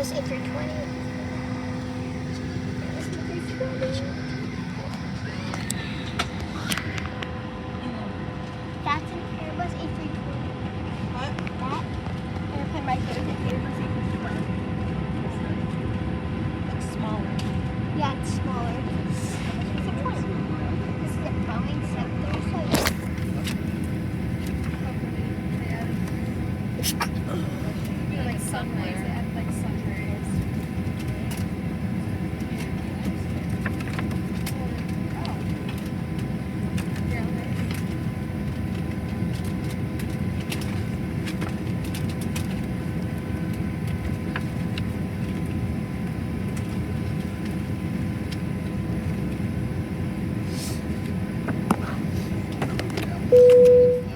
Airbus A320. That's an Airbus A320. What? That airplane right there is an Airbus A320. Looks smaller. Yeah, it's smaller. It's a plane. This is a Boeing 737. Like somewhere. They have like sunrise.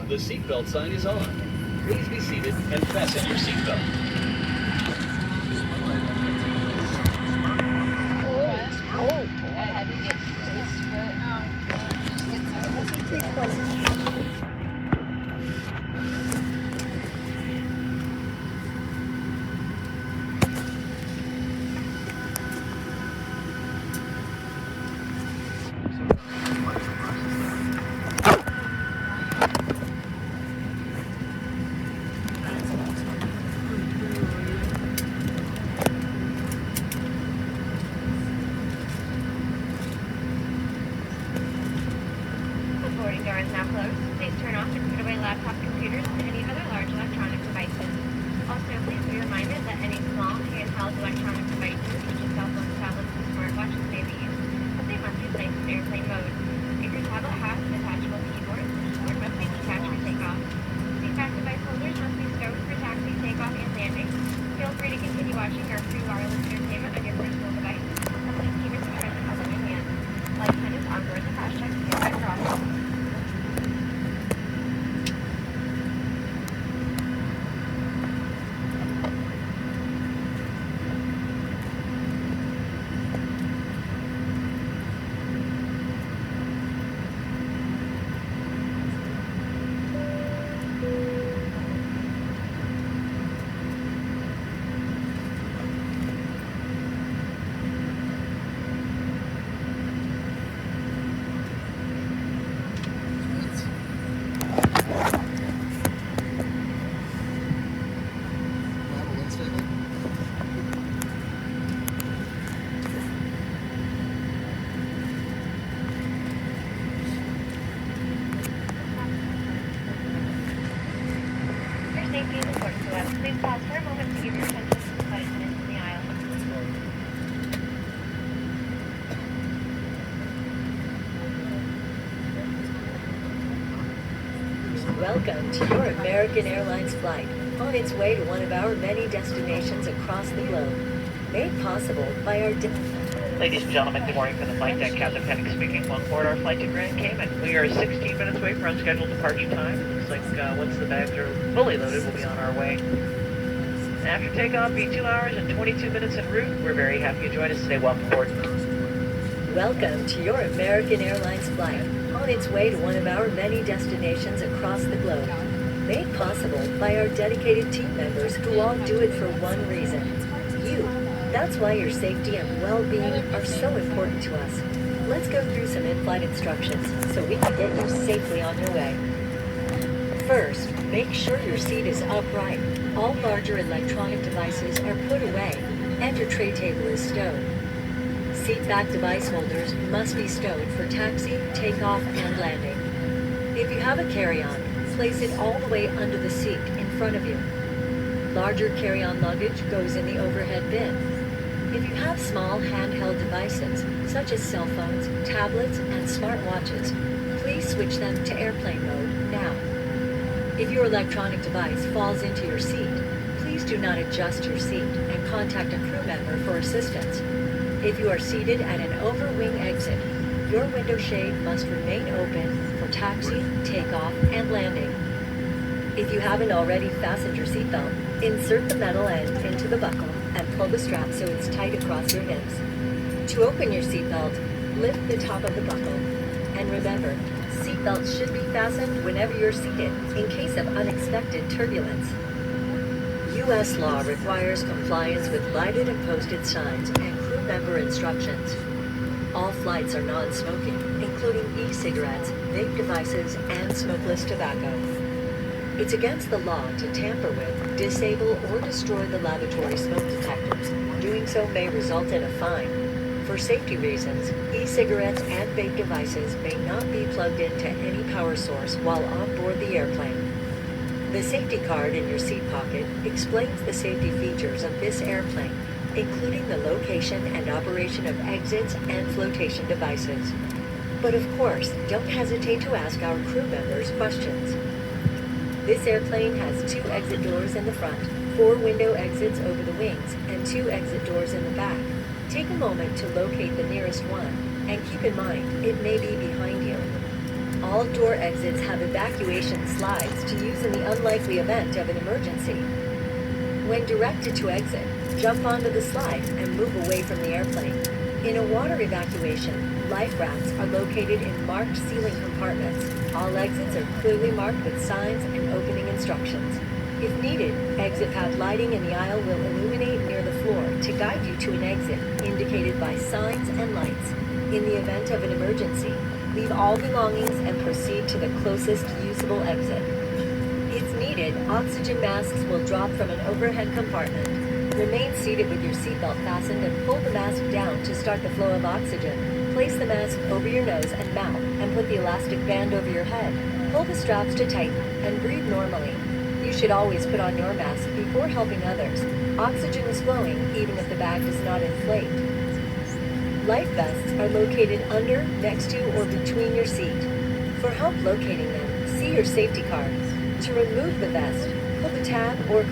The seatbelt sign is on. Please be seated and fasten your seatbelt. Boarding door is now closed. Please turn off and put away laptop computers and any other large electronic devices. Also, please be reminded that any small, handheld electronic devices, such as cell phones, tablets, and smartwatches may be used, but they must be placed in airplane mode. If your tablet has an detachable keyboard, the keyboard must be detached for takeoff. Seatback device holders must be stowed for taxi, takeoff, and landing. Feel free to continue watching our free wireless entertainment on your personal device, and please keep it secure in your hand. Flight attendants on board the crash check stand by for office. Your safety is important to us. Please pause for a moment to give your attention to the flight attendants in the aisle. Welcome to your American Airlines flight on its way to one of our many destinations across the globe. Made possible by our... Ladies and gentlemen, good morning from the flight deck. Captain Pennick speaking. Welcome aboard our flight to Grand Cayman. We are 16 minutes away from unscheduled departure time. It looks like once the bags are fully loaded, we'll be on our way. After takeoff, be 2 hours and 22 minutes en route. We're very happy you joined us today. Welcome aboard. Welcome to your American Airlines flight on its way to one of our many destinations across the globe. Made possible by our dedicated team members who all do it for one reason: you. That's why your safety and well-being are so important to us. Let's go through some in-flight instructions so we can get you safely on your way. First, make sure your seat is upright. All larger electronic devices are put away and your tray table is stowed. Seat back device holders must be stowed for taxi, takeoff, and landing. If you have a carry-on, place it all the way under the seat in front of you. Larger carry-on luggage goes in the overhead bin. If you have small handheld devices, such as cell phones, tablets, and smartwatches, please switch them to airplane mode now. If your electronic device falls into your seat, please do not adjust your seat and contact a crew member for assistance. If you are seated at an overwing exit, your window shade must remain open for taxi, takeoff, and landing. If you haven't already fastened your seatbelt, insert the metal end into the buckle and pull the strap so it's tight across your hips. To open your seatbelt, lift the top of the buckle. And remember, seatbelts should be fastened whenever you're seated in case of unexpected turbulence. You U.S. law requires compliance with lighted and posted signs and crew member instructions. All flights are non-smoking, including e-cigarettes, vape devices, and smokeless tobacco. It's against the law to tamper with, disable, or destroy the lavatory smoke detectors. Doing so may result in a fine. For safety reasons, e-cigarettes and vape devices may not be plugged into any power source while on board the airplane. The safety card in your seat pocket explains the safety features of this airplane, including the location and operation of exits and flotation devices. But of course, don't hesitate to ask our crew members questions. This airplane has 2 exit doors in the front, 4 window exits over the wings, and 2 exit doors in the back. Take a moment to locate the nearest one, and keep in mind, it may be behind you. All door exits have evacuation slides to use in the unlikely event of an emergency. When directed to exit, jump onto the slide and move away from the airplane. In a water evacuation, life rafts are located in marked ceiling compartments. All exits are clearly marked with signs and opening instructions. If needed, exit pad lighting in the aisle will illuminate near the floor to guide you to an exit indicated by signs and lights. In the event of an emergency, leave all belongings and proceed to the closest usable exit. If needed, oxygen masks will drop from an overhead compartment. Remain seated with your seatbelt fastened and pull the mask down to start the flow of oxygen. Place the mask over your nose and mouth and put the elastic band over your head. Pull the straps to tighten and breathe normally. You should always put on your mask before helping others. Oxygen is flowing even if the bag does not inflate. Life vests are located under, next to, or between your seat. For help locating them, see your safety card. To remove the vest, pull the tab or